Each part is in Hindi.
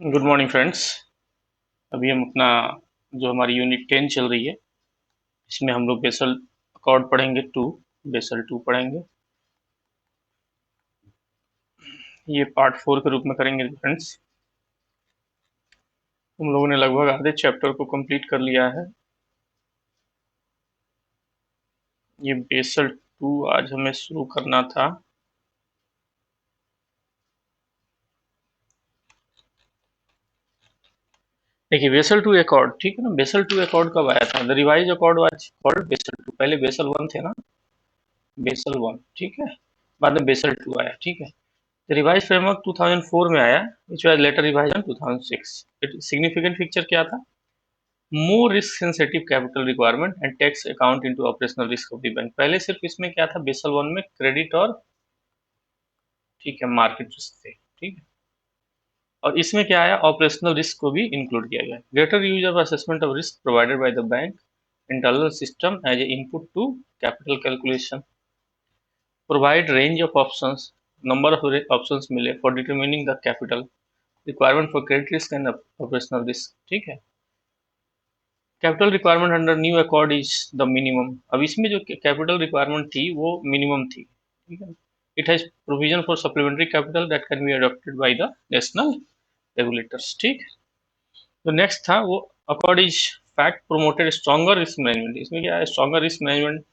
Good morning friends. अभी हम अपना जो हमारी यूनिट 10 चल रही है, इसमें हम लोग बेसल अकॉर्ड पढ़ेंगे बेसल टू पढ़ेंगे। ये पार्ट 4 के रूप में करेंगे फ्रेंड्स। हम लोगों ने लगभग आधे चैप्टर को कंप्लीट कर लिया है। ये बेसल टू आज हमें शुरू करना था। देखिए बेसल टू अकॉर्ड, ठीक है ना। बेसल टू अकॉर्ड कब आया था? The revise accord was called basal to. पहले बेसल वन थे ना, बेसल वन, ठीक है। बाद में बेसल टू आया, ठीक है। रिवाइज फ्रेमवर्क 2004 में आया, which was later revise in 2006। Significant feature क्या था? More risk sensitive capital requirement and takes account into operational risk of the bank. पहले सिर्फ इसमें क्या था, बेसल वन में क्रेडिट और, ठीक है, मार्केट रिस्क थे, ठीक है। और इसमें क्या आया, ऑपरेशनल रिस्क को भी इंक्लूड किया गया। Greater use of assessment of risk provided by the bank internal system as a input to capital calculation. Provide range of options, number of options मिले for determining the capital requirement for credit risk and operational risk, ठीक है। Capital requirement under new accord is the minimum. अब इसमें जो कैपिटल रिक्वायरमेंट थी वो मिनिमम थी, ठीक है। It has provision for supplementary capital that can be adopted by the national regulators, ठीक। तो नेक्स्ट था वो accord is fact promoted stronger risk management. इसमें क्या है, स्ट्रॉन्गर रिस्क मैनेजमेंट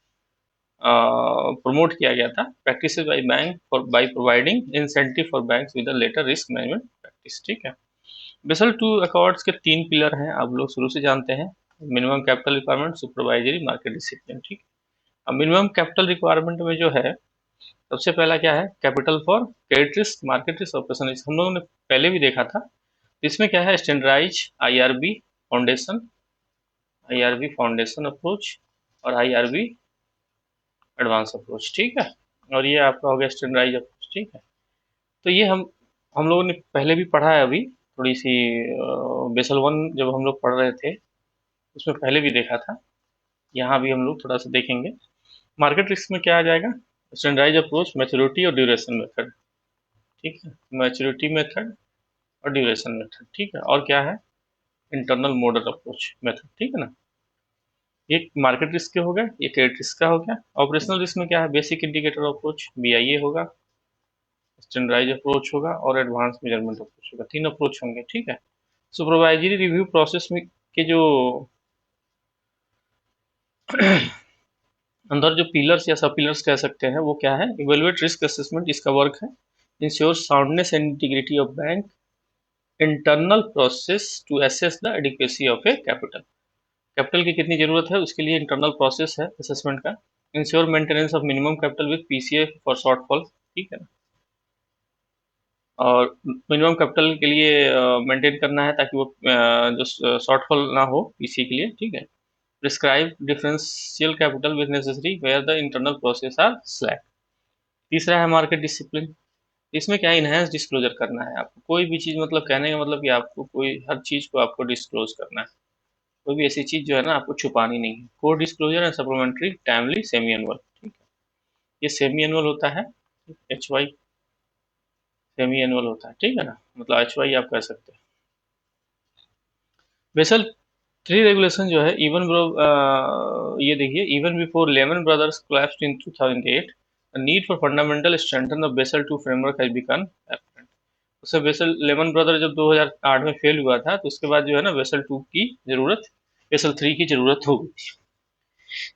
प्रमोट किया गया था। Practice by bank for by providing incentive for banks with a later risk management practice, ठीक है। बेसल टू अकॉर्ड्स के तीन पिलर हैं, आप लोग शुरू से जानते हैं। Minimum capital requirement, supervisory, market discipline, ठीक। अब मिनिमम कैपिटल रिक्वायरमेंट में जो है, सबसे पहला क्या है, capital for credit risk, market risk, operation risk. हम लोगों ने पहले भी देखा था। इसमें क्या है, स्टैंडर्डाइज आईआरबी फाउंडेशन अप्रोच और आईआरबी एडवांस अप्रोच, ठीक है। और ये आपका हो गया स्टैंडर्डाइज अप्रोच, ठीक है। तो ये हम लोगों ने पहले भी पढ़ा है। अभी थोड़ी सी बेसल वन जब हम लोग पढ़ रहे थे, उसमें पहले भी देखा था। यहाँ भी हम लोग थोड़ा सा देखेंगे। मार्केट रिस्क में क्या आ जाएगा, स्टैंडर्डाइज अप्रोच, मैच्योरिटी और ड्यूरेशन मेथड, ठीक है। मैच्योरिटी मेथड और ड्यूरेशन मेथड, ठीक है। और क्या है, इंटरनल मॉडल अप्रोच मेथड, ठीक है ना। ये मार्केट रिस्क के हो गए, ये क्रेडिट रिस्क का हो गया। ऑपरेशनल रिस्क में क्या है, बेसिक इंडिकेटर अप्रोच, बीआईए होगा, स्टैंडर्डाइज अप्रोच होगा और एडवांस मेजरमेंट अप्रोच होगा। तीन अप्रोच होंगे, ठीक है। सुपरवाइजरी रिव्यू प्रोसेस में के जो अंदर जो पिलर्स या सब पिलर्स कह सकते हैं, वो क्या है, इवेलुएट रिस्क असेसमेंट, इसका वर्क है। Ensure soundness and integrity of bank internal process to assess the adequacy of a capital. Capital की कितनी जरूरत है, उसके लिए इंटरनल प्रोसेस है असेसमेंट का। Ensure maintenance of minimum capital with PCA for shortfall, ठीक है ना। और मिनिमम कैपिटल के लिए मेंटेन करना है ताकि वो जो शॉर्टफॉल ना हो पीसीए के लिए, ठीक है। Prescribe differential capital with necessary where the internal process are slack. तीसरा है मार्केट डिसिप्लिन। इसमें क्या इनहेंस डिस्क्लोजर करना है आपको, कोई भी चीज़, मतलब कहने का मतलब कि आपको कोई हर चीज़ को आपको डिस्क्लोज करना है। कोई भी ऐसी चीज़ जो है ना, आपको छुपानी नहीं है। Core disclosure and supplementary timely semi annual, ठीक है। ये सेमी एनुअल होता है, एच वाई सेमी एनुअल होता है, ठीक है ना। मतलब एच वाई आप कह सकते हैं। बेसल थ्री रेगुलेशन जो है, इवन ब्रो, ये देखिए, even before Lehman Brothers collapsed in 2008, the need for fundamental strengthen the Basel II framework has become apparent। उससे बेसल लेमन ब्रदर जब 2008 में फेल हुआ था, तो उसके बाद जो है ना, बेसल टू की जरूरत, बेसल थ्री की जरूरत हो गई।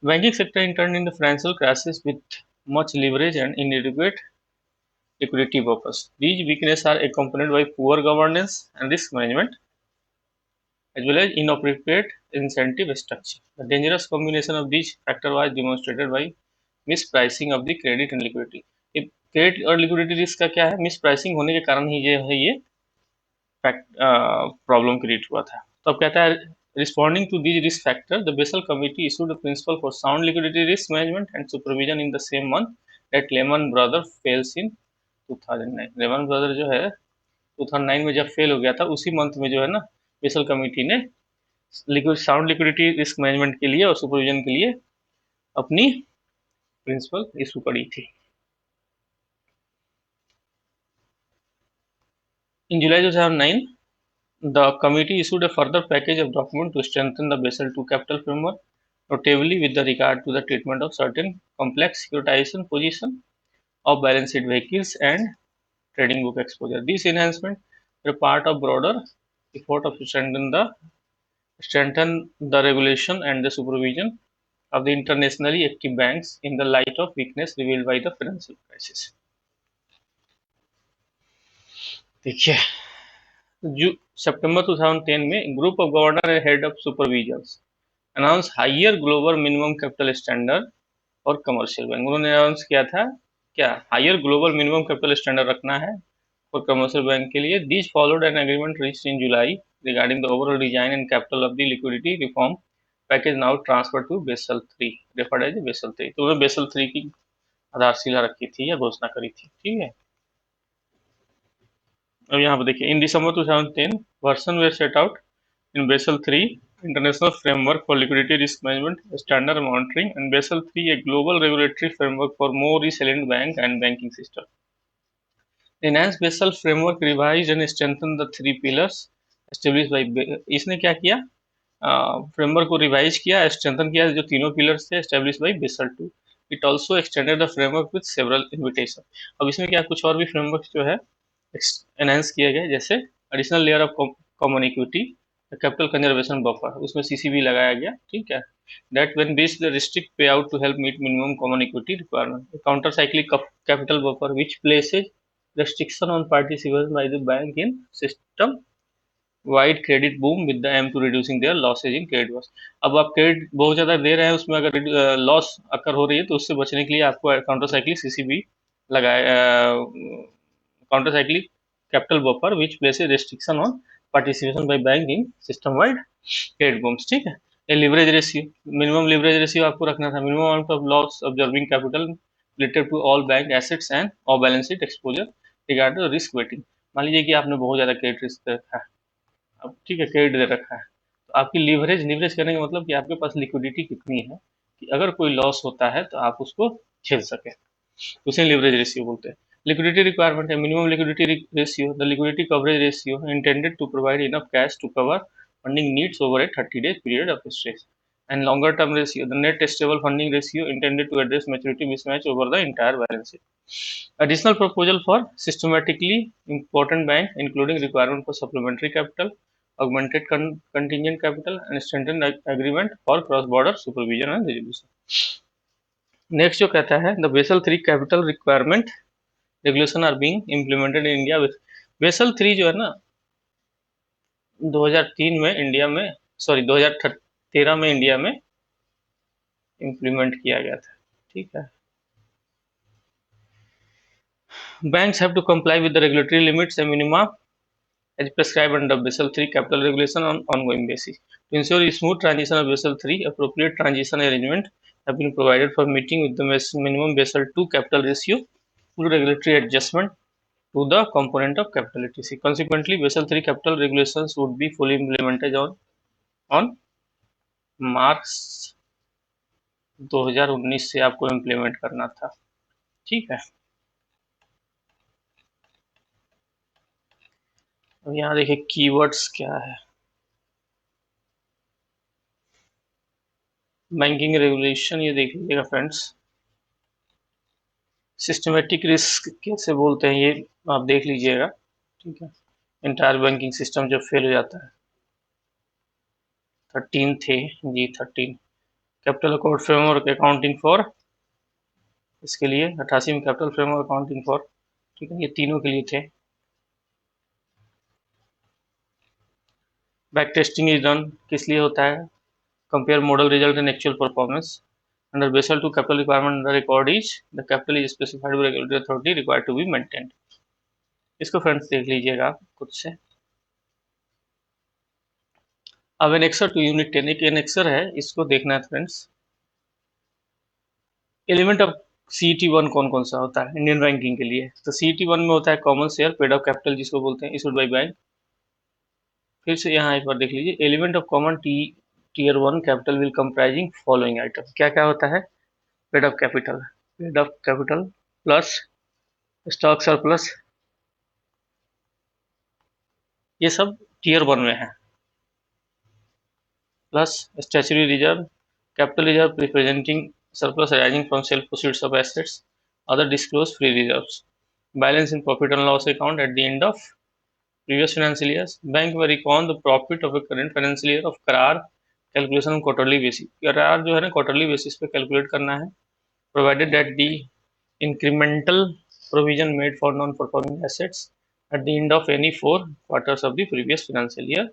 Banking sector interned in the financial crisis with much leverage and inadequate liquidity buffers. These weaknesses are accompanied by poor governance and risk management, as well as inappropriate incentive structure. The dangerous combination of these factors was demonstrated by mispricing of the credit and liquidity। Credit और लिक्विडिटी रिस्क का क्या है, मिसप्राइसिंग होने के कारण ही जो है ये प्रॉब्लम क्रिएट हुआ था। तो अब कहता है, responding to these risk factor the Basel committee issued a principle for sound liquidity risk management and supervision in the same month that Lehman Brother fails in 2009। Lehman Brother जो है 2009 में जब फेल हो गया था, उसी मंथ में जो है ना, बेसल कमिटी ने साउंड लिक्विडिटी रिस्क मैनेजमेंट के लिए और सुपरविजन के लिए अपनी प्रिंसिपल इशू करी थी। इन जुलाई 2009, The committee issued a further package of documents to strengthen the Basel II capital framework, notably with the regard to the treatment of certain complex securitization position of balance sheet vehicles and trading book exposure. These enhancements were part of broader effort of strengthen the regulation and the supervision of the internationally active banks in the light of weakness revealed by the financial crisis. देखिए, सितंबर 2010 में group of governor and head of supervision announce higher global minimum capital standard और कमर्शियल बैंक। उन्होंने अनाउंस किया था क्या higher global minimum capital standard रखना है और कमर्शियल बैंक के लिए। This followed an agreement reached in July regarding the overall design and capital of the liquidity reform package now transfer to Basel 3 referred as Basel 3। तो उन्होंने बेसल 3 की आधारशिला रखी थी या घोषणा करी थी, ठीक है। अब यहाँ पर देखिए, in December 2010 version were set out in Basel III, International Framework for Liquidity Risk Management, Standard Monitoring, and Basel III, a global regulatory framework for more resilient bank and banking system. The enhanced Basel framework revised and strengthened the three pillars established by इसने क्या किया, फ्रेमवर्क को रिवाइज किया, स्ट्रेंथन किया जो तीनों पिलर्स थे establish by Basel 2। It also extended the framework with several invitation. अब इसमें क्या कुछ और भी फ्रेमवर्क जो है एनहांस किए गए, जैसे additional layer of common equity, capital conservation buffer, उसमें सीसीबी लगाया गया, ठीक है। That when based the restrict pay out to help meet minimum common equity requirement. Counter cyclic capital buffer which places restriction on participation by the bank in system wide credit boom with the aim to reducing their losses in credit loss. अब आप क्रेडिट बहुत ज्यादा दे रहे हैं, उसमें अगर लॉस अकर हो रही है तो उससे बचने के लिए आपको काउंटर साइक्लिक सीसीबी लगाए, counter cyclic capital buffer which places restriction on participation by bank in system wide credit booms, ठीक है। ये leverage ratio, minimum leverage ratio आपको रखना था, minimum amount of loss observing capital related to all bank assets and of balance sheet exposure regarding risk weighting. मान लीजिए कि आपने बहुत ज्यादा क्रेडिट रिस्क रखा है, अब ठीक है क्रेडिट दे रखा है, तो आपकी लीवरेज करने का मतलब कि आपके पास लिक्विडिटी कितनी है कि अगर कोई लॉस होता है तो आप उसको झेल सके, उसे लीवरेज रेशियो बोलते हैं। लिक्विडिटी रिक्वायरमेंट है minimum liquidity ratio, the liquidity coverage ratio intended to provide enough cash to cover funding needs over a 30 days period of stress, and longer term ratio, the net stable funding ratio intended to address maturity mismatch over the entire balance sheet. Additional proposal for systematically important bank, including requirement for supplementary capital, augmented contingent capital, and strengthened agreement for cross-border supervision and resolution. Next जो कहता है the Basel 3 capital requirement regulation are being implemented in India with. Basel 3 जो है ना 2003 में इंडिया में, सॉरी 2013 में इंडिया में इम्प्लीमेंट किया गया था, ठीक है। Banks have to comply with the regulatory limits and minima as prescribed under Basel III capital regulation on ongoing basis. To ensure a smooth transition of Basel III, appropriate transition arrangement have been provided for meeting with the minimum Basel II capital ratio through regulatory adjustment to the component of capital etc. Consequently, Basel III capital regulations would be fully implemented on मार्च 2019 से आपको इम्प्लीमेंट करना था, ठीक है। अब यहाँ देखिए कीवर्ड्स क्या है। बैंकिंग रेगुलेशन, ये देख लीजिएगा फ्रेंड्स। सिस्टमेटिक रिस्क कैसे बोलते हैं ये आप देख लीजिएगा, ठीक है। इंटायर बैंकिंग सिस्टम जब फेल हो जाता है, 13 थे जी 13। Capital account framework accounting for, इसके लिए 88 में कैपिटल फ्रेमवर्क अकाउंटिंग फॉर, ठीक है, ये तीनों के लिए थे। बैक टेस्टिंग इज डन, किस लिए होता है, compare model result and actual performance. Under Basel 2 capital requirement under record is the capital is specified by regulatory authority required to be maintained। इसको फ्रेंड्स देख लीजिएगा खुद से। अब एनेक्सर टू यूनिट 10 एक एनेक्सर है, इसको देखना है फ्रेंड्स। एलिमेंट ऑफ CET1 कौन कौन सा होता है इंडियन बैंकिंग के लिए, तो CET1 में होता है common share paid up capital जिसको बोलते हैं इशूड बाय बैंक। फिर से यहाँ एक बार देख लीजिए, element of common tier 1 capital will comprising following item. क्या क्या होता है, paid up capital plus stock surplus ये सब टीयर 1 में है। Plus statutory reserve, capital reserve representing surplus arising from sale proceeds of assets, other disclosed free reserves, balance in profit and loss account at the end of previous financial years. Bank may reckon the profit of a current financial year of करार कैलकुलेशन ऑन क्वार्टरली बेसिस। करार जो है ना क्वार्टरली बेसिस पे कैलकुलेट करना है, provided that the incremental provision made for non-performing assets at the end of any 4 quarters of the previous financial year,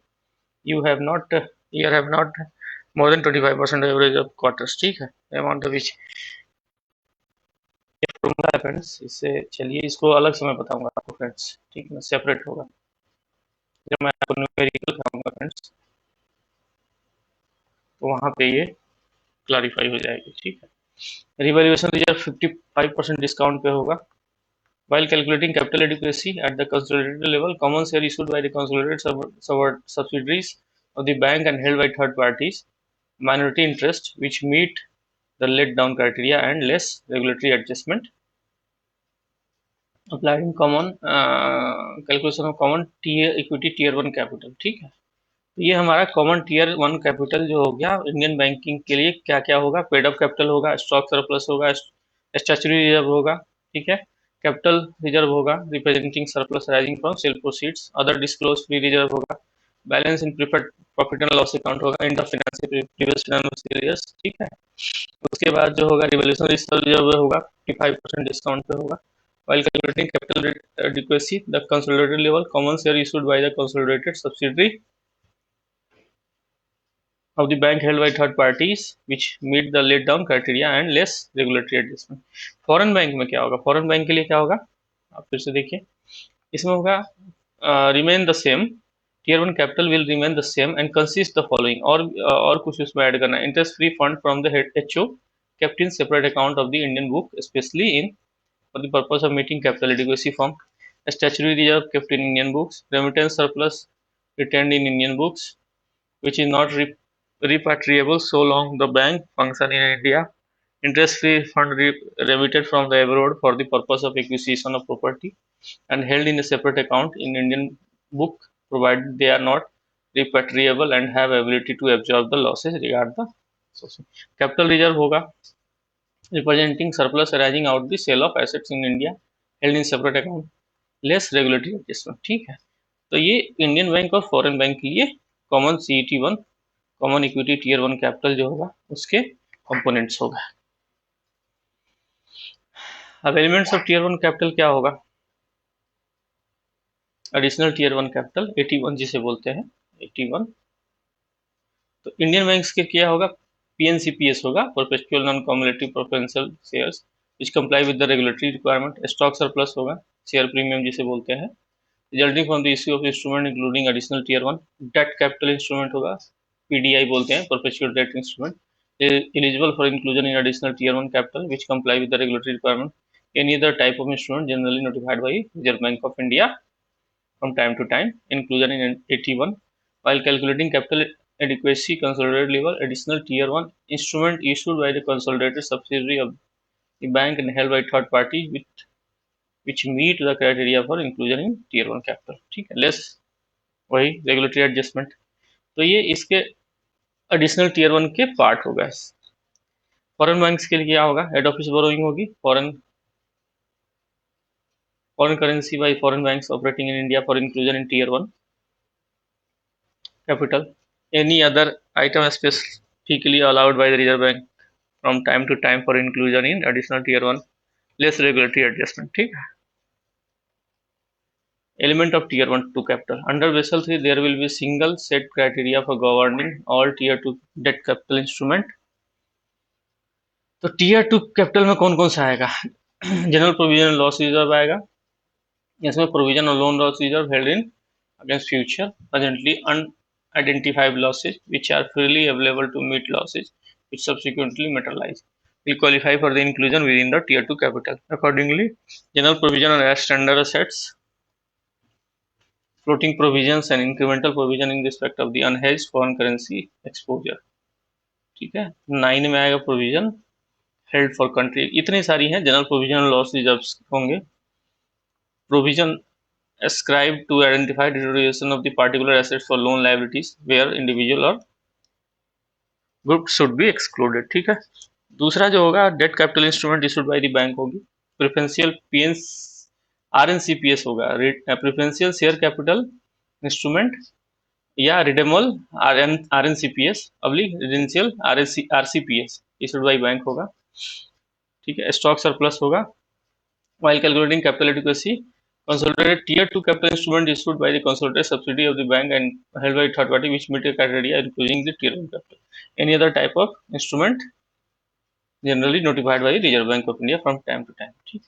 you have not more than 25% average of quarters। ठीक है, amount of which फॉर्मूला है फ्रेंड्स। इससे चलिए इसको अलग से मैं बताऊंगा आपको फ्रेंड्स, ठीक है, सेपरेट होगा जब मैं आपको न्यूमेरिकल कराऊंगा फ्रेंड्स, तो वहां पे ये क्लैरिफाई हो जाएगी। ठीक है, रिवैल्यूएशन रिजर्व 55% डिस्काउंट पे होगा। While calculating capital adequacy at the consolidated level, common share issued by the consolidated subsidiaries of the bank and held by third parties, minority interest which meet the let down criteria and less regulatory adjustment applied in common calculation of common tier equity tier 1 capital। ठीक है, तो ये हमारा कॉमन टीयर 1 कैपिटल जो हो गया इंडियन बैंकिंग के लिए क्या क्या होगा, पेड अप कैपिटल होगा, स्टॉक सरप्लस होगा, स्टैच्यूटरी रिजर्व होगा, ठीक है, कैपिटल रिजर्व होगा representing surplus rising from sale proceeds, other disclose free reserve होगा, balance in preferred profit and loss account होगा end of financial previous financial years. ठीक है, उसके बाद जो होगा रिवोल्यूशन रिजर्व होगा 55% डिस्काउंट पे होगा। While calculating capital adequacy, the consolidated level common share issued by the consolidated subsidiary of the bank held by third parties which meet the laid down criteria and less regulatory adjustment। Foreign bank में क्या होगा, फॉरेन बैंक के लिए क्या होगा, आप फिर से देखिए, इसमें होगा remain the same, tier 1 capital will remain the same and consist the following, और कुछ उसमें ऐड करना है, interest free fund from the HO kept in separate account of the Indian book, especially in for the purpose of meeting capital adequacy form, a statutory reserve kept in Indian books, remittance surplus retained in Indian books which is not repatriable so long the bank function in India, interest-free fund remitted from the abroad for the purpose of acquisition of property and held in a separate account in Indian book provided they are not repatriable and have ability to absorb the losses regard the source। capital reserve होगा representing surplus arising out the sale of assets in India held in separate account, less regulatory adjustment। ठीक है, तो ये इंडियन बैंक और फॉरेन बैंक के लिए common CET1 common equity tier 1 capital जो होगा उसके कंपोनेंट्स होगा। अब एलिमेंट्स ऑफ टीयर 1 कैपिटल क्या होगा, एडिशनल टीयर 1 कैपिटल 81 जिसे बोलते हैं 81, तो इंडियन बैंक्स के क्या होगा, PNCPS होगा, perpetual non cumulative preferential shares which comply with the regulatory requirement, stock surplus होगा, शेयर प्रीमियम जिसे बोलते हैं, resulting from the issue of instrument including additional tier 1, debt capital instrument होगा, PDI बोलते हैं, perpetual debt instrument, eligible for inclusion in additional tier 1 capital which comply with the regulatory requirement, any other type of instrument generally notified by Reserve Bank of India from time to time, inclusion in 81, while calculating capital adequacy consolidated level, additional tier 1 instrument issued by the consolidated subsidiary of the bank and held by third party which meet the criteria for inclusion in tier 1 capital। ठीक है, लेस वही रेगुलेटरी एडजस्टमेंट, तो ये इसके एडिशनल टीयर 1 के पार्ट होगा। फॉरेन बैंक्स के लिए क्या होगा, हेड ऑफिस बोरोइंग होगी, foreign currency by foreign banks operating in India for inclusion in tier 1 capital, any other item specifically allowed by the Reserve Bank from time to time for inclusion in additional tier 1 less regulatory adjustment. ठीक है, element of tier 1 to capital under Basel 3 there will be single set criteria for governing all tier 2 debt capital instrument। तो टीयर 2 कैपिटल में कौन कौन सा आएगा, जनरल प्रोविजन लॉस रिजर्व आएगा, इसमें प्रोविजन और loan loss reserve held in against future presently unidentified losses which are freely available to meet losses which subsequently materialize will qualify for the inclusion within the tier 2 capital। Accordingly, general provision on standard assets, floating provisions and incremental provision in respect of the unhedged foreign currency exposure। ठीक है, 9 में आएगा प्रोविजन हेल्ड फॉर कंट्री, इतनी सारी हैं, जनरल प्रोविजन लॉस रिजर्व्स होंगे, provision ascribed to identify deterioration of the particular assets for loan liabilities where individual or group should be excluded। ठीक है। दूसरा जो होगा debt capital instrument issued by the bank होगी, प्रेफरेंशियल पीएस आरएनसीपीएस होगा, प्रेफरेंशियल शेयर कैपिटल इंस्ट्रूमेंट या redeemable RNCPS oblique residential RCPS issued by bank होगा। ठीक है। स्टॉक सरप्लस होगा। While calculating capital adequacy, consolidated Tier 2 capital instrument issued by the consolidated subsidiary of the bank and held by third party which meet the criteria including the Tier 1 capital. Any other type of instrument generally notified by the Reserve Bank of India from time to time। ठीक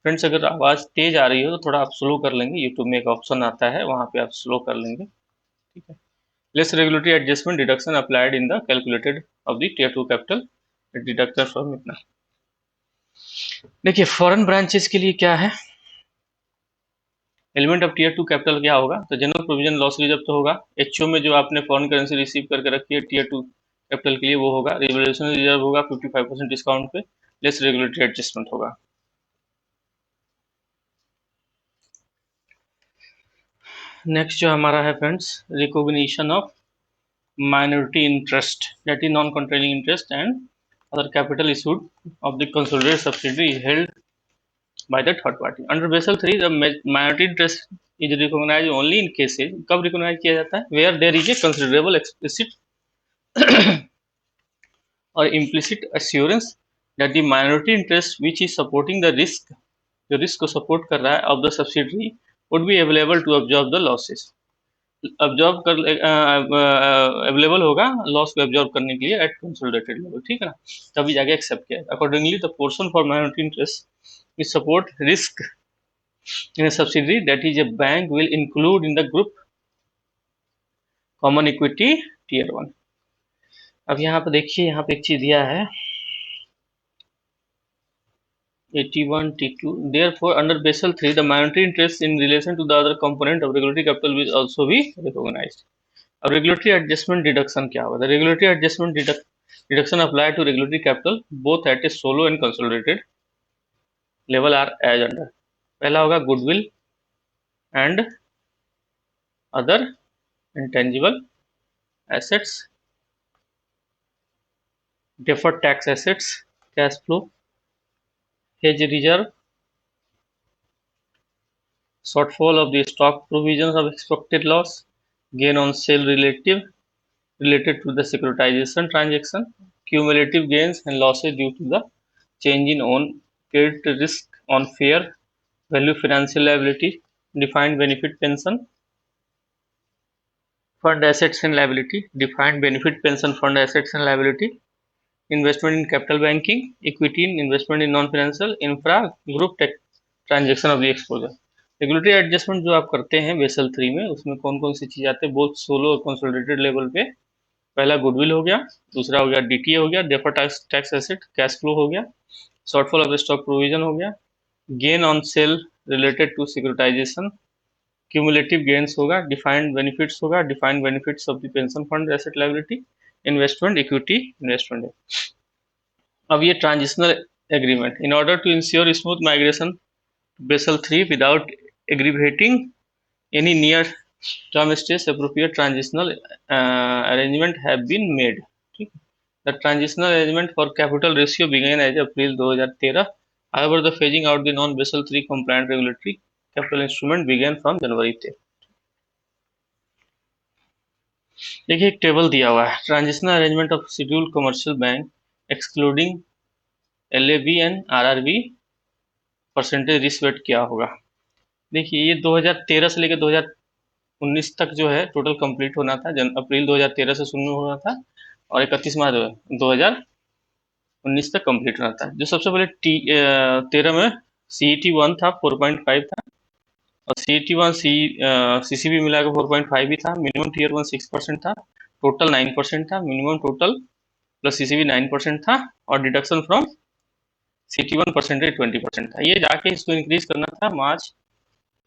फ्रेंड्स, अगर आवाज़ तेज आ रही हो तो थोड़ा आप स्लो कर लेंगे, यूट्यूब में एक ऑप्शन आता है वहाँ पे आप स्लो कर लेंगे। ठीक है। Less regulatory adjustment deduction applied in the calculated of the Tier 2 capital deduction from इतना। देखिए फॉरेन ब्रांचेस के लिए क्या है, एलिमेंट ऑफ Tier 2 कैपिटल क्या होगा, तो जनरल प्रोविजन लॉस रिजर्व तो होगा, एचओ में जो आपने फॉरेन करेंसी रिसीव करके रखी है Tier 2 कैपिटल के लिए वो होगा, रिवोल्यूशन रिजर्व होगा 55% डिस्काउंट पे, लेस रेगुलेटरी एडजस्टमेंट होगा। नेक्स्ट जो हमारा है friends, recognition of minority interest that is non controlling interest and other capital issued of the consolidated subsidiary held by the third party. Under Basel III, the minority interest is recognized only in cases, कब recognize किया जाता है, where there is a considerable explicit or implicit assurance that the minority interest which is supporting the risk, जो रिस्क को सपोर्ट कर रहा है of the subsidiary would be available to absorb the losses, absorb कर अवेलेबल होगा लॉस को एब्जॉर्ब करने के लिए एट कंसोलिडेटेड लेवल। ठीक है ना, तभी जाके एक्सेप्ट किया। Accordingly the portion for minority interest is support risk in a subsidiary that is a bank will include in the group common equity tier 1। अब यहाँ पे देखिए, यहाँ पे एक चीज दिया है 81 T2, therefore under Basel III the minority interest in relation to the other component of regulatory capital will also be recognized। अब regulatory adjustment deduction क्या होगा, the regulatory adjustment deduction applied to regulatory capital both at a solo and consolidated level are as under। पहला होगा goodwill and other intangible assets, deferred tax assets, cash flow, hedge reserve, shortfall of the stock provisions of expected loss, gain on sale related to the securitization transaction, cumulative gains and losses due to the change in own credit risk on fair value financial liability, defined benefit pension fund assets and liability, defined benefit pension fund assets and liability, investment in capital banking, equity in investment in non-financial infra group tech transaction of the exposure। Regulatory adjustment जो आप करते हैं बेसल 3 में, उसमें कौन कौन सी चीज आते हैं, बोथ सोलो और कंसोलिडेटेड लेवल पे। पहला गुडविल हो गया, दूसरा हो गया डीटीए हो गया, deferred tax asset, cash flow हो गया, शॉर्टफॉल ऑफ स्टॉक प्रोविजन हो गया, gain on sale related to securitisation, cumulative gains होगा, डिफाइंड बेनिफिट्स होगा, defined benefits of the pension fund asset liability, investment equity investment है। अब ये transitional agreement, in order to ensure smooth migration Basel 3 without aggravating any near-term stress, appropriate transitional arrangement have been made। ठीक, the transitional arrangement for capital ratio began as April 2013। However, the phasing out the non-Basel 3 compliant regulatory capital instrument began from January 13। देखिए एक टेबल दिया हुआ है, transitional arrangement of scheduled commercial bank excluding LAB and RRB percentage risk wait क्या होगा। देखिए ये 2013 से लेकर 2019 तक जो है टोटल कंप्लीट होना था, अप्रैल 2013 से शुरू होना था और 31 मार्च 2019 तक कंप्लीट होना था। जो सबसे पहले 13 में CET1 था 4.5 था और CET1 CCB मिला के 4.5 भी था, मिनिमम टीयर 1 6% था, टोटल 9% था, मिनिमम टोटल प्लस CCB 9% था और डिडक्शन फ्रॉम CET1 परसेंटेज 20% था। ये जाके इसको इंक्रीज करना था मार्च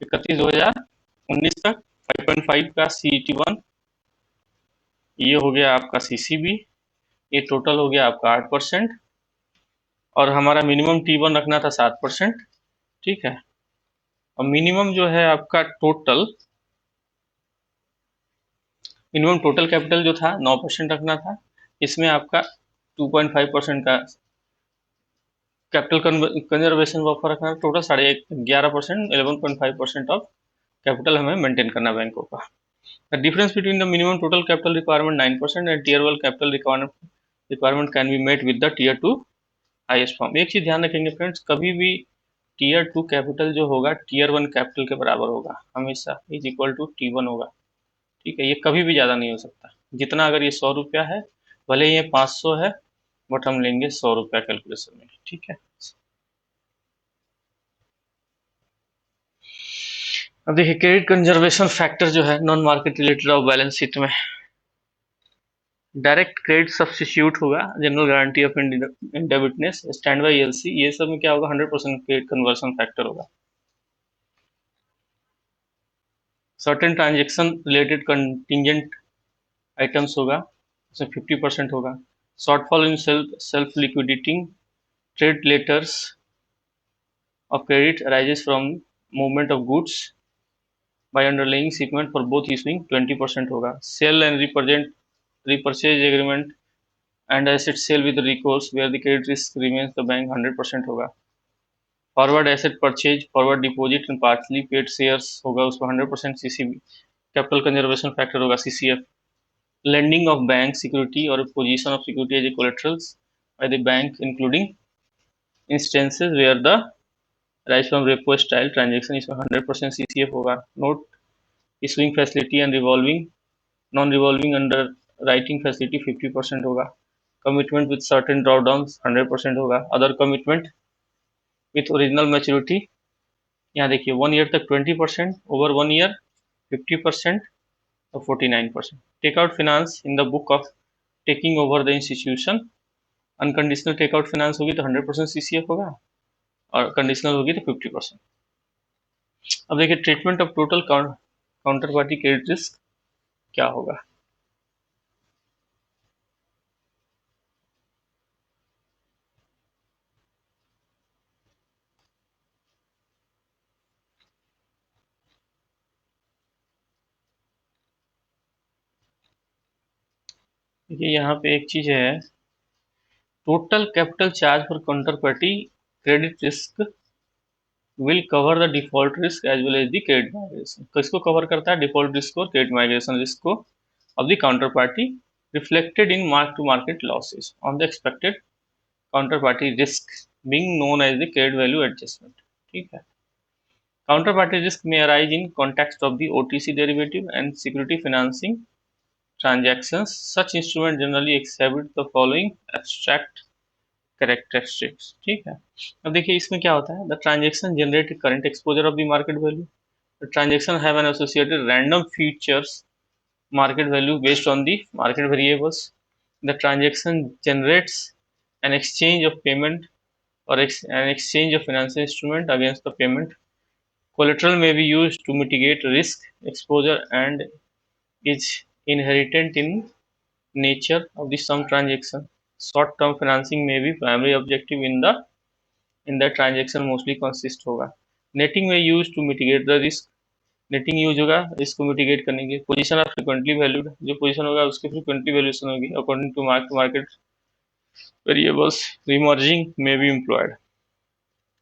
31 2019 तक 5.5 का CET1, ये हो गया आपका CCB, ये टोटल हो गया आपका 8% और हमारा मिनिमम T1 रखना था 7%। ठीक है, और मिनिमम जो है आपका मिनिमम टोटल कैपिटल जो था 9% रखना था। इसमें आपका 2.5% का कैपिटल कंजर्वेशन बफर रखना है। टोटल 11%, 11.5% ऑफ कैपिटल हमें मेंटेन करना बैंकों का। The difference between the minimum total capital requirement 9% and tier 1 capital requirement can be met with the tier 2 highest form. एक चीज ध्यान रखेंगे फ्रेंड्स, कभी भी टीयर 2 कैपिटल जो होगा टीयर 1 कैपिटल के बराबर होगा, हमेशा इज इक्वल टू T1 होगा। ठीक है, ये कभी भी ज्यादा नहीं हो सकता। जितना अगर ये 100 रुपया है, भले ये 500 है, बट हम लेंगे 100 रुपया कैलकुलेशन में। ठीक है, अब देखिए क्रेडिट कंजर्वेशन फैक्टर जो है non market related off balance sheet में डायरेक्ट क्रेडिट सब्स्टिट्यूट होगा, general guarantee of indebtedness, stand by LC, ये सब में क्या होगा 100% क्रेडिट कन्वर्शन फैक्टर होगा। Certain transaction related contingent items होगा, उसमें 50% होगा। Shortfall in self liquidating trade letters of credit arises from movement of goods by underlying shipment for both issuing 20% होगा। Sale and repurchase agreement and asset sale with recourse where the credit risk remains the bank 100% होगा। Forward asset purchase, forward deposit and partly paid shares होगा, उसको 100% सीसीबी कैपिटल कंजर्वेशन फैक्टर होगा CCF. Lending of bank security और position of security as a collaterals by the bank including instances where the rise from repo style transaction, इसमें 100% सीसीएफ होगा। Note issuing facility and revolving non revolving underwriting facility 50% होगा। कमिटमेंट विद सर्टेन ड्रॉडाउन 100% होगा। Other commitment with original maturity, यहाँ देखिए 1 ईयर तक 20%, ओवर 1 ईयर 50% और 49%। Take out finance in the book of taking over the institution, unconditional take out finance होगी तो 100% सीसीएफ होगा और कंडीशनल होगी तो 50%। अब देखिए treatment of total counterparty credit risk क्या होगा। देखिए यहाँ पे एक चीज है, total capital charge for counterparty credit risk will cover the default risk as well as the credit migration. किसको कवर करता है? डिफॉल्ट रिस्क और क्रेडिट माइग्रेशन रिस्क को of the counterparty reflected in mark to market losses on the expected counterparty risk being known as the credit value adjustment. ठीक है, काउंटर पार्टी रिस्क में arise in context of the OTC derivative and security financing transactions. Such instrument generally exhibit the following abstract characteristics। ठीक है, अब देखिए इसमें क्या होता है, the transaction generate current exposure of the market value, the transaction have an associated random futures market value based on the market variables, the transaction generates an exchange of payment or an exchange of financial instrument against the payment, collateral may be used to mitigate risk exposure and is inherent in nature of the sum transaction. Short-term financing may be primary objective in the transaction mostly consist होगा। Netting may use to mitigate the risk, netting use होगा रिस्क को मिटिगेट करने के। पोजीशन ऑफ फ्रीक्वेंटली वैल्यूड, जो पोजीशन होगा उसकी फ्रीक्वेंटली वैल्यूएशन होगी according to market variables. Remerging में बी एम्प्लॉयड।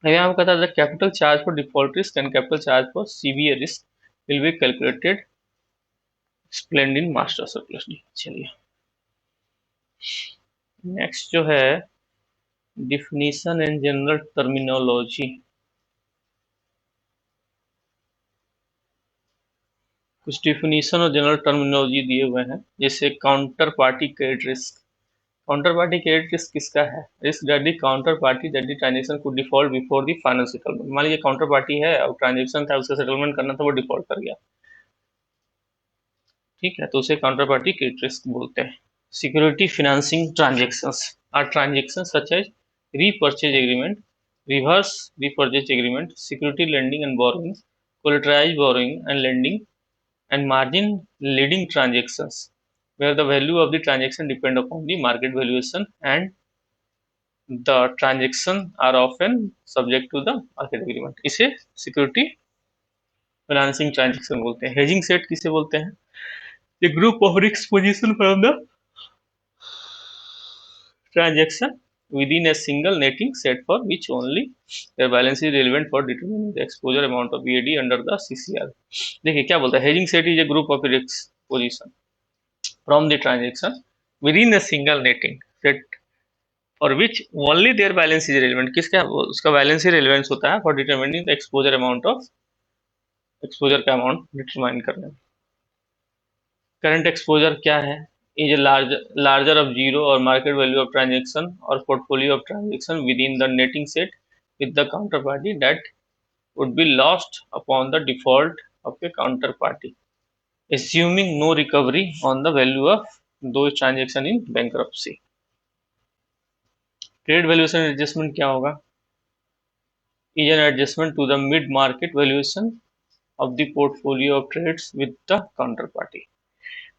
यहाँ हम कहता है capital charge for default risk and capital charge for CVA risk will be calculated explained in master circular D. चलिए नेक्स्ट जो है डिफिनीशन एंड जनरल टर्मिनोलॉजी। कुछ डिफिनीशन और जनरल टर्मिनोलॉजी दिए हुए हैं, जैसे counter party credit risk. Counter party credit risk किसका है? Risk that the counter party that the transaction could default before the final settlement. मान लीजिए काउंटर पार्टी है और ट्रांजैक्शन था, उसका सेटलमेंट करना था, वो डिफॉल्ट कर गया। ठीक है, तो उसे काउंटर पार्टी क्रेडिट रिस्क बोलते हैं। Security financing transactions are transactions such as repurchase agreement, reverse repurchase agreement, security lending and borrowing, collateralised borrowing and lending and margin leading transactions where the value of the transaction depend upon the market valuation and the transaction are often subject to the market agreement। इसे सिक्योरिटी फाइनेंसिंग ट्रांजेक्शन बोलते हैं। हेजिंग सेट किसे बोलते हैं? The group of risk position from the transaction within a single netting set for which only their balance is relevant for determining the exposure amount of EAD under the CCR। देखिए क्या बोलता है, hedging set is a group of risk position from the transaction within a single netting set for which only their balance is relevant। किसका? उसका बैलेंस ही रेलिवेंस होता है for determining the exposure amount of, exposure का अमाउंट डिटरमाइन करने में। करंट एक्सपोजर क्या है? is a larger of zero or market value of transaction or portfolio of transaction within the netting set with the counterparty that would be lost upon the default of a counterparty, assuming no recovery on the value of those transaction in bankruptcy। Trade valuation adjustment क्या होगा? is an adjustment to the mid market valuation of the portfolio of trades with the counterparty।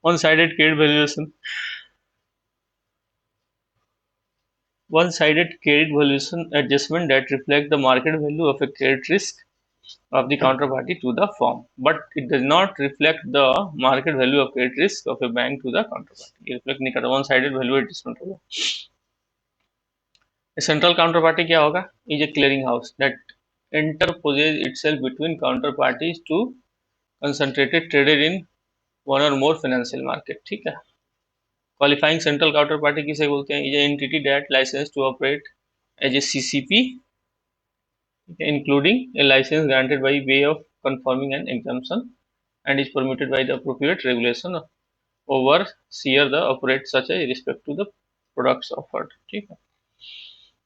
one-sided trade valuation one-sided credit valuation adjustment that reflect the market value of a credit risk of the counterparty to the firm, but it does not reflect the market value of credit risk of a bank to the counterparty। ये reflect नहीं करता, one-sided value adjustment होगा। A central counterparty क्या होगा? Is a clearing house that interposes itself between counterparties to concentrated traded in one or more financial market। ठीक है। क्वालिफाइंग सेंट्रल काउंटर पार्टी किसे बोलते हैं? Is entity that licence to operate as a CCP including a licence granted by way of conforming an exemption and is permitted by the appropriate regulation overseer the operate such a respect to the products offered. ठीक है।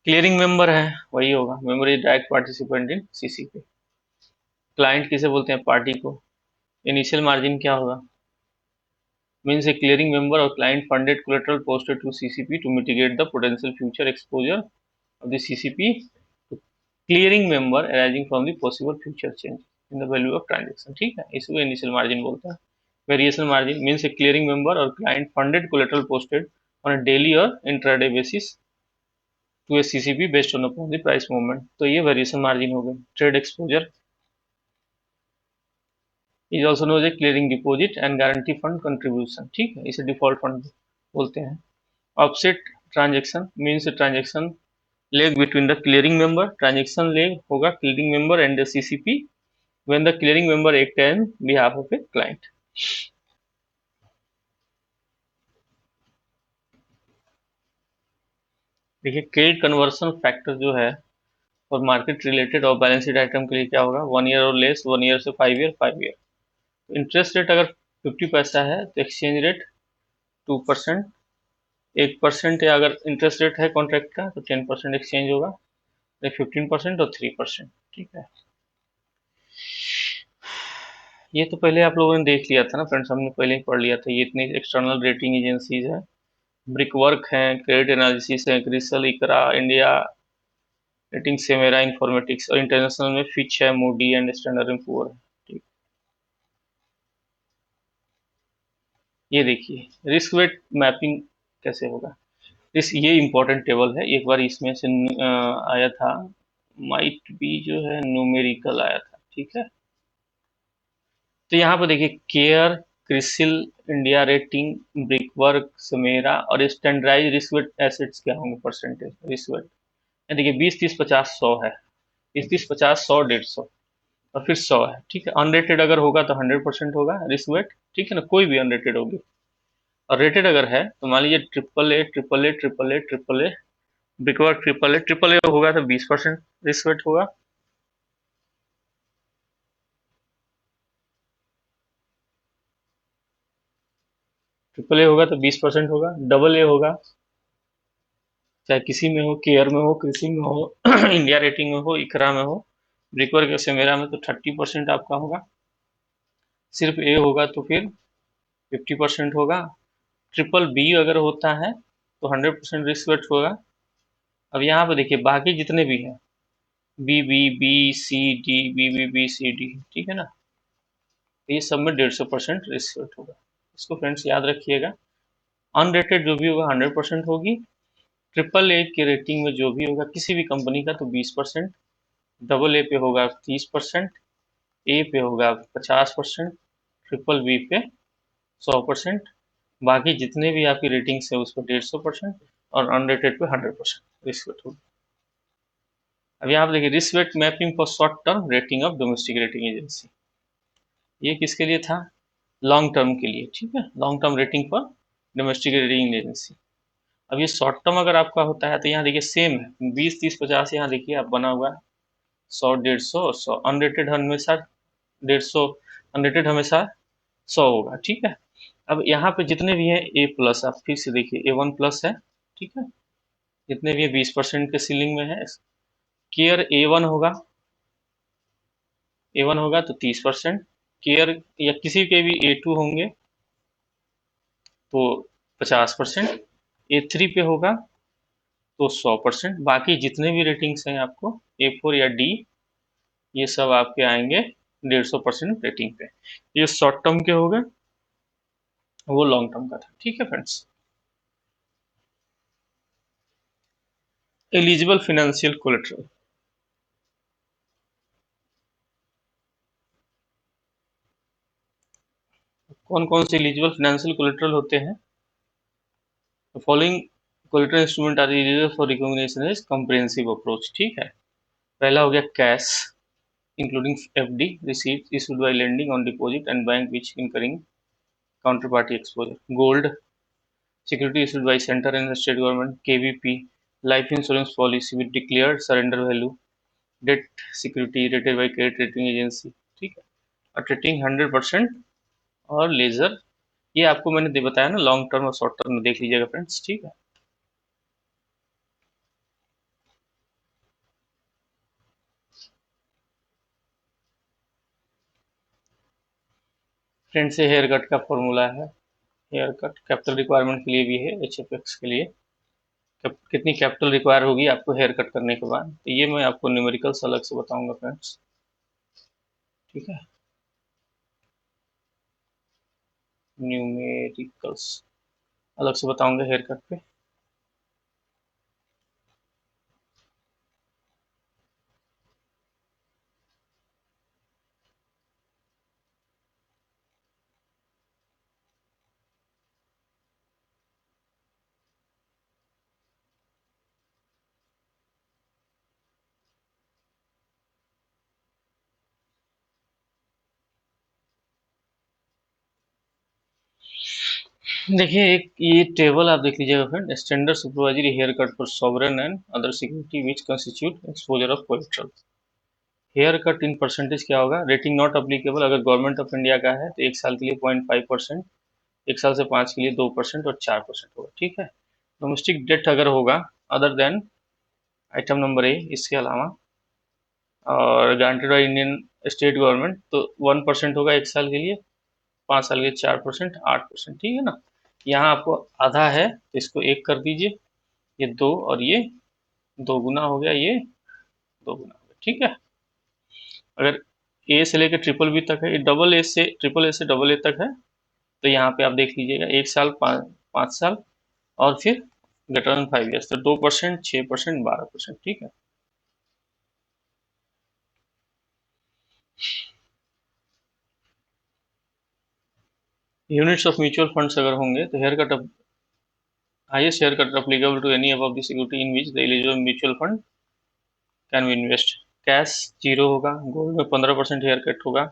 क्लियरिंग मेंबर है, वही होगा, member is direct participant in CCP. Client किसे बोलते हैं? पार्टी को। इनिशियल मार्जिन क्या होगा? means a clearing member or client funded collateral posted to CCP to mitigate the potential future exposure of the CCP to clearing member arising from the possible future change in the value of transaction। ठीक है, इसको इनिशियल मार्जिन बोलता है। Variation margin means a clearing member or client funded collateral posted on a daily or intraday basis to a CCP based on upon the price movement। तो ये वेरिएशन मार्जिन हो गई। Trade exposure is also known as clearing deposit and guarantee fund contribution. ठीक है, इसे डिफॉल्ट फंड बोलते हैं। Offset transaction means transaction leg between the clearing member. Transaction leg होगा clearing member and the CCP when the clearing member act on behalf of a client. देखिए क्रेडिट कन्वर्सन फैक्टर जो है और मार्केट रिलेटेड और बैलेंस शीट आइटम के लिए क्या होगा? 1 ईयर और लेस, 1 ईयर से 5 ईयर, 5 ईयर। इंटरेस्ट रेट अगर 50 पैसा है तो एक्सचेंज रेट 2%, 1% या अगर इंटरेस्ट रेट है कॉन्ट्रैक्ट का तो 10% एक्सचेंज होगा, 15% और 3%। ठीक है, ये तो पहले आप लोगों ने देख लिया था ना फ्रेंड्स, हमने पहले ही पढ़ लिया था। ये इतनी एक्सटर्नल रेटिंग एजेंसीज है, ब्रिकवर्क है, क्रेडिट एनालिसिस है, क्रिसल, इकरा, इंडिया रेटिंग, सेमेरा इंफॉर्मेटिक्स, और इंटरनेशनल में फिच है, Moody and standard and poor है। ठीक, ये देखिए रिस्क वेट मैपिंग कैसे होगा। ये इंपॉर्टेंट टेबल है, एक बार इसमें से आया था, माइट बी जो है न्यूमेरिकल आया था। ठीक है, तो यहाँ पर देखिए केयर, क्रिसिल, इंडिया रेटिंग, ब्रिकवर्क, समेरा और स्टैंडर्डाइज रिस्क वेट एसेट्स क्या होंगे? परसेंटेज रिस्क वेट देखिए 20, 30, 50, 100 है। 20, 30, 50, 100, 150 और फिर 100 है। ठीक है, अनरेटेड अगर होगा तो 100% होगा रिस्क वेट। ठीक है ना, कोई भी अनरेटेड होगी। और रेटेड अगर है तो मान लीजिए triple A, triple A, triple A, triple A, brickwork triple A, triple A होगा तो 20% रिस्क वेट होगा। ट्रिपल ए होगा तो 20% होगा। डबल ए होगा चाहे किसी में हो, केयर में हो, कृषि में हो, इंडिया रेटिंग में हो, इकरा में हो, ब्रिकवर्क समेरा में तो 30% आपका होगा। सिर्फ ए होगा तो फिर 50% होगा। ट्रिपल बी अगर होता है तो 100% रिस्क वेट होगा। अब यहाँ पे देखिए बाकी जितने भी हैं, B B B C D, B B B C D, ठीक है ना, ये सब में 150% रिस्क वेट होगा। इसको फ्रेंड्स याद रखिएगा। अनरेटेड जो भी होगा 100% होगी। ट्रिपल ए की रेटिंग में जो भी होगा किसी भी कंपनी का तो 20%, डबल ए पे होगा 30%, ए पे होगा 50%, ट्रिपल बी पे 100%, बाकी जितने भी आपकी रेटिंग्स है उस पर 150% और अनरेटेड पे 100% रिस्क वेट होगा। अब यहाँ पे देखिए risk wait mapping for short term rating of domestic rating agency, ये किसके लिए था? लॉन्ग टर्म के लिए, ठीक है, long term rating for domestic rating agency. अब ये शॉर्ट टर्म अगर आपका होता है तो यहाँ देखिए सेम है, 20 30 50, यहाँ देखिए आप बना हुआ है 100 150 और 100, अनरेटेड हमेशा 150, अनरेटेड हमेशा 100 होगा, ठीक है। अब यहाँ पे जितने भी हैं ए प्लस, आप फिर से देखिए A1+ है, ठीक है, जितने भी 20% के सीलिंग में है। केयर ए वन होगा तो 30%, केयर या किसी के भी A2 होंगे तो 50%, A3 पे होगा तो 100%, बाकी जितने भी रेटिंग्स हैं आपको A4 या डी, ये सब आपके आएंगे 150% रेटिंग पे। ये शॉर्ट टर्म के हो गए, वो लॉन्ग टर्म का था, ठीक है फ्रेंड्स। एलिजिबल फाइनेंशियल कोलेट्रल, कौन कौन से एलिजिबल फाइनेंशियल कोलेट्रल होते हैं? Following collateral instrument are eligible for recognition as comprehensive approach, ठीक है। पहला हो गया cash, including FD receipts issued by lending on deposit and bank which incurring counterparty exposure. Gold, security issued by center and state government, KVP, life insurance policy with declared surrender value, debt security rated by credit rating agency, ठीक है। और रेटिंग 100% और लेजर, ये आपको मैंने बताया ना, लॉन्ग टर्म और शॉर्ट टर्म में देख लीजिएगा फ्रेंड्स, ठीक है। फ्रेंड्स से हेयर कट का फॉर्मूला है, हेयर कट कैपिटल रिक्वायरमेंट के लिए भी है, HFX के लिए कितनी कैपिटल रिक्वायर होगी आपको हेयर कट करने के बाद, तो ये मैं आपको न्यूमेरिकल्स अलग से बताऊंगा फ्रेंड्स, ठीक है, न्यूमेरिकल्स अलग से बताऊंगा हेयर कट पे। देखिए एक ये टेबल आप देख लीजिएगा friend, standard supervisory haircut for sovereign and other security which constitute exposure of collateral. Haircut in percentage क्या होगा? रेटिंग नॉट अप्लीकेबल अगर गवर्नमेंट ऑफ इंडिया का है तो एक साल के लिए 0.5%, एक साल से 5 के लिए 2% और 4% होगा, ठीक है। डोमेस्टिक डेट अगर होगा other than item number A, इसके अलावा और guaranteed by Indian state government तो 1% होगा एक साल के लिए, 5 साल के 4%, 8%, ठीक है ना। यहाँ आपको आधा है तो इसको एक कर दीजिए, ये 2 और ये 2 गुना हो गया, ये 2 गुना हो गया, ठीक है। अगर ए से लेकर ट्रिपल बी तक है, ये डबल ए से ट्रिपल ए से डबल ए तक है, तो यहाँ पे आप देख लीजिएगा एक साल 5 साल और फिर ग्रेटर देन 5 ईयर्स, तो 2%, 6%, 12%, ठीक है। यूनिट्स ऑफ म्यूचुअल फंड्स अगर होंगे तो haircut highest haircut applicable to any above the security in which the eligible mutual fund can be invest. Cash 0 होगा, गोल्ड में 15% हेयर कट होगा।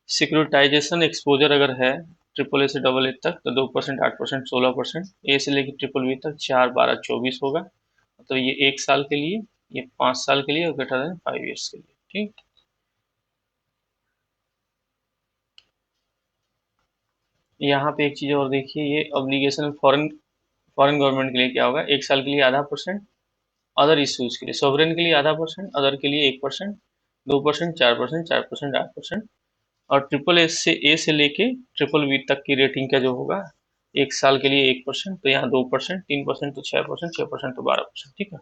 सिक्योरिटाइजेशन एक्सपोजर अगर है ट्रिपल ए से डबल ए तक तो 2%, 8%, 16%, ए से लेकर ट्रिपल बी तक 4 12 24 होगा, तो ये एक साल के लिए, ये 5 साल के लिए और ग्रेटर देन 5 ईयर्स के लिए, ठीक। यहाँ पे एक चीज और देखिए, ये ऑब्लिगेशन फॉरेन फॉरेन गवर्नमेंट के लिए क्या होगा, एक साल के लिए ½ %, अदर इश्यूज के लिए सोवरेन के लिए ½ %, अदर के लिए 1%, 2%, 4%, 4%, 8%, और ट्रिपल ए से लेके ट्रिपल बी तक की रेटिंग का जो होगा एक साल के लिए 1%, तो यहाँ 2%, 3% तो 6%, 6% तो 12%, ठीक है।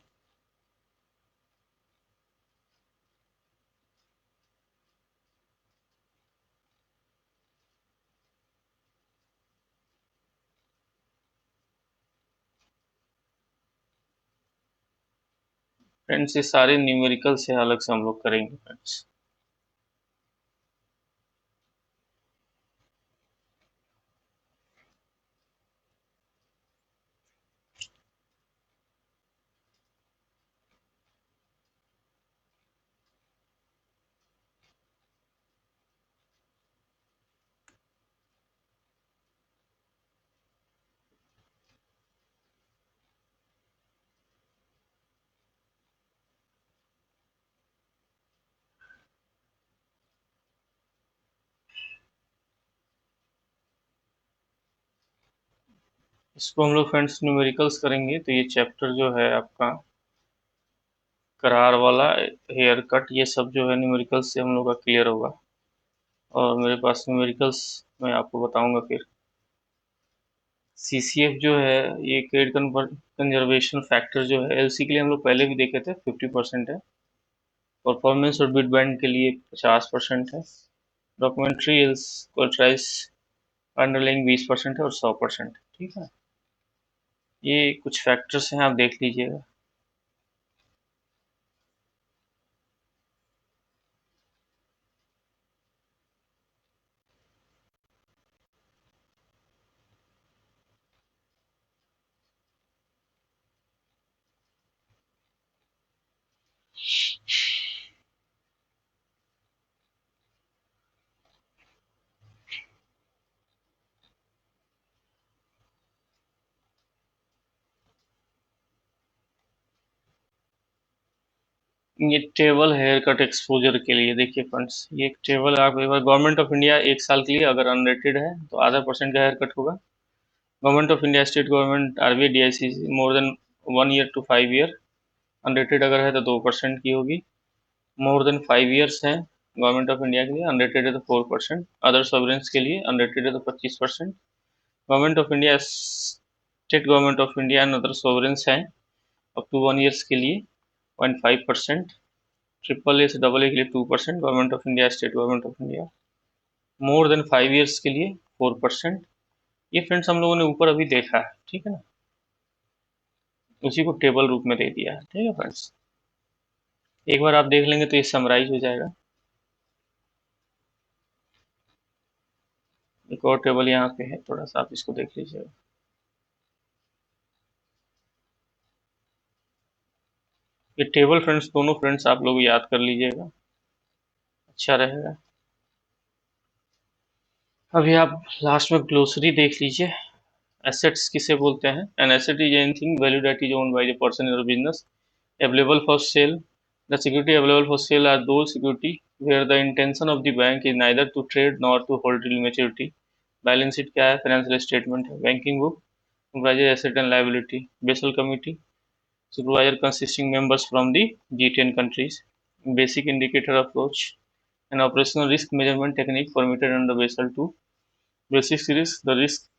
फ्रेंड्स ये सारे न्यूमेरिकल से अलग से हम लोग करेंगे फ्रेंड्स। इसको हम लोग फ्रेंड्स न्यूमेरिकल्स करेंगे, तो ये चैप्टर जो है आपका करार वाला, हेयर कट, ये सब जो है न्यूमेरिकल्स से हम लोग का क्लियर होगा। और मेरे पास न्यूमेरिकल्स मैं आपको बताऊंगा फिर। सीसीएफ जो है ये क्रेडिट कंजर्वेशन फैक्टर जो है एलसी के लिए हम लोग पहले भी देखे थे 50% है। परफॉर्मेंस और बिट बैंड के लिए 50% है। डॉक्यूमेंट्री कोल्ट्राइस अंडरलाइंग 20% है और 100%। ठीक है, ये कुछ फैक्टर्स हैं, आप देख लीजिएगा। ये टेबल हेयर कट एक्सपोजर के लिए देखिए फ्रेंड्स, ये एक टेबल आप एक बार, गवर्नमेंट ऑफ इंडिया 1 साल के लिए अगर अनरेटेड है तो आधा परसेंट का हेयर कट होगा। Government of India, state government, RBI, DICC more than 1 year to 5 year unrated अगर है तो 2% की होगी। मोर देन 5 ईयर्स है गवर्नमेंट ऑफ इंडिया के लिए, अनरेटेड है तो 4%। अदर सॉवरेन्स के लिए अनरेटेड है तो 25%। Government of India, state government of India and other sovereigns हैं अप टू 1 ईयर्स के लिए 0.5%। ट्रिपल ए से डबल ए के लिए 2%। Government of India, state government of India more than 5 years के लिए 4%। ये फ्रेंड्स हम लोगों ने ऊपर अभी देखा है, ठीक है ना, उसी को टेबल रूप में दे दिया है। ठीक है फ्रेंड्स, एक बार आप देख लेंगे तो ये समराइज हो जाएगा। एक और टेबल यहाँ पे है, थोड़ा सा आप इसको देख लीजिएगा। ये टेबल फ्रेंड्स, दोनों फ्रेंड्स आप लोग याद कर लीजिएगा, अच्छा रहेगा। अभी आप लास्ट में ग्लोसरी देख लीजिए। एसेट्स किसे बोलते हैं? An asset is anything value that is owned by the person in business, available for sale. The security available for sale are those security where the intention of the bank is neither to trade nor to hold till maturity. Balance sheet क्या है? Financial statement है। Banking book comprises asset and liability. Basel committee supervisor consisting members from the G10 countries. Basic indicator approach, an operational risk measurement technique permitted under Basel II. Basic risk, the risk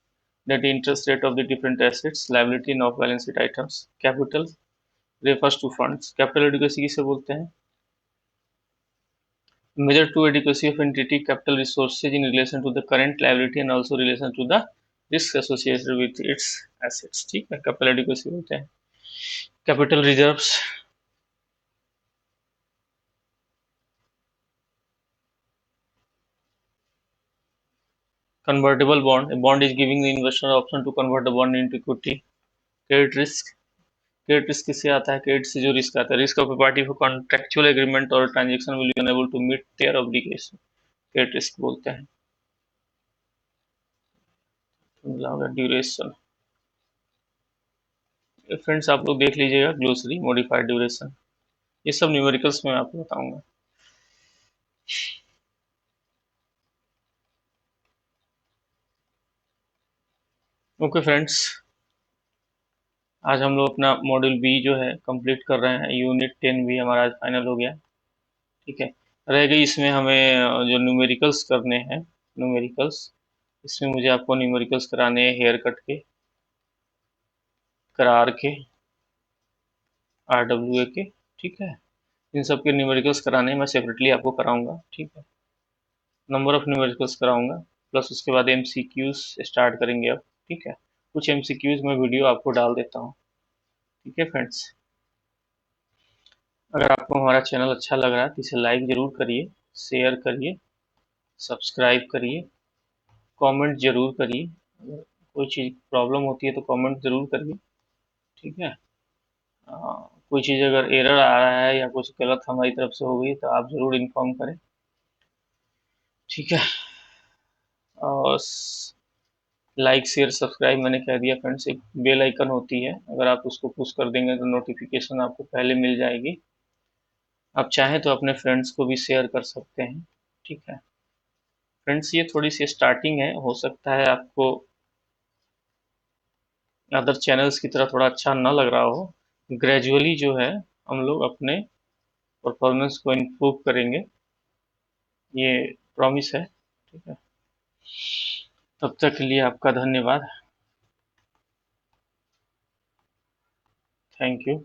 that the interest rate of the different assets, liability and off balance sheet items. Capital refers to funds. Capital adequacy किसे बोलते हैं? Measure to adequacy of entity capital resources in relation to the current liability and also relation to the risk associated with its assets. ठीक है, कैपिटल एडिक्वेसी बोलते हैं। Capital reserves, convertible bond, a bond is giving the investor option to convert the bond into equity. Credit risk, credit risk किससे आता है? क्रेडिट से जो रिस्क आता है, risk of a party for contractual agreement और transaction will be unable to meet their obligation, credit risk बोलते हैं। ड्यूरेशन, फ्रेंड्स आप लोग देख लीजिएगा ग्लोसरी, मॉडिफाइड ड्यूरेशन, ये सब न्यूमेरिकल्स में आपको बताऊंगा। ओके फ्रेंड्स, आज हम लोग अपना मॉड्यूल बी जो है कंप्लीट कर रहे हैं। यूनिट 10 भी हमारा आज फाइनल हो गया। ठीक है, रह गई इसमें हमें जो न्यूमेरिकल्स करने हैं, न्यूमेरिकल्स, इसमें मुझे आपको न्यूमेरिकल्स कराने हैं हेयर कट के, करार के, आरडब्ल्यूए के। ठीक है, इन सब के न्यूमेरिकल्स कराने मैं सेपरेटली आपको कराऊंगा। ठीक है, नंबर ऑफ न्यूमेरिकल्स कराऊंगा, प्लस उसके बाद एमसीक्यूज स्टार्ट करेंगे अब। ठीक है, कुछ एमसीक्यूज में वीडियो आपको डाल देता हूँ। ठीक है फ्रेंड्स, अगर आपको हमारा चैनल अच्छा लग रहा है तो इसे लाइक ज़रूर करिए, शेयर करिए, सब्सक्राइब करिए, कमेंट ज़रूर करिए। अगर कोई चीज़ प्रॉब्लम होती है तो कमेंट ज़रूर करिए। ठीक है, कोई चीज़ अगर एरर आ रहा है या कुछ गलत हमारी तरफ से हो गई तो आप ज़रूर इन्फॉर्म करें। ठीक है, और लाइक शेयर सब्सक्राइब मैंने कह दिया फ्रेंड्स। एक बेल आइकन होती है, अगर आप उसको पुश कर देंगे तो नोटिफिकेशन आपको पहले मिल जाएगी। आप चाहें तो अपने फ्रेंड्स को भी शेयर कर सकते हैं। ठीक है फ्रेंड्स, ये थोड़ी सी स्टार्टिंग है, हो सकता है आपको अदर चैनल्स की तरह थोड़ा अच्छा ना लग रहा हो, ग्रेजुअली जो है हम लोग अपने परफॉर्मेंस को इम्प्रूव करेंगे, ये प्रॉमिस है। ठीक है, तब तक के लिए आपका धन्यवाद। Thank you.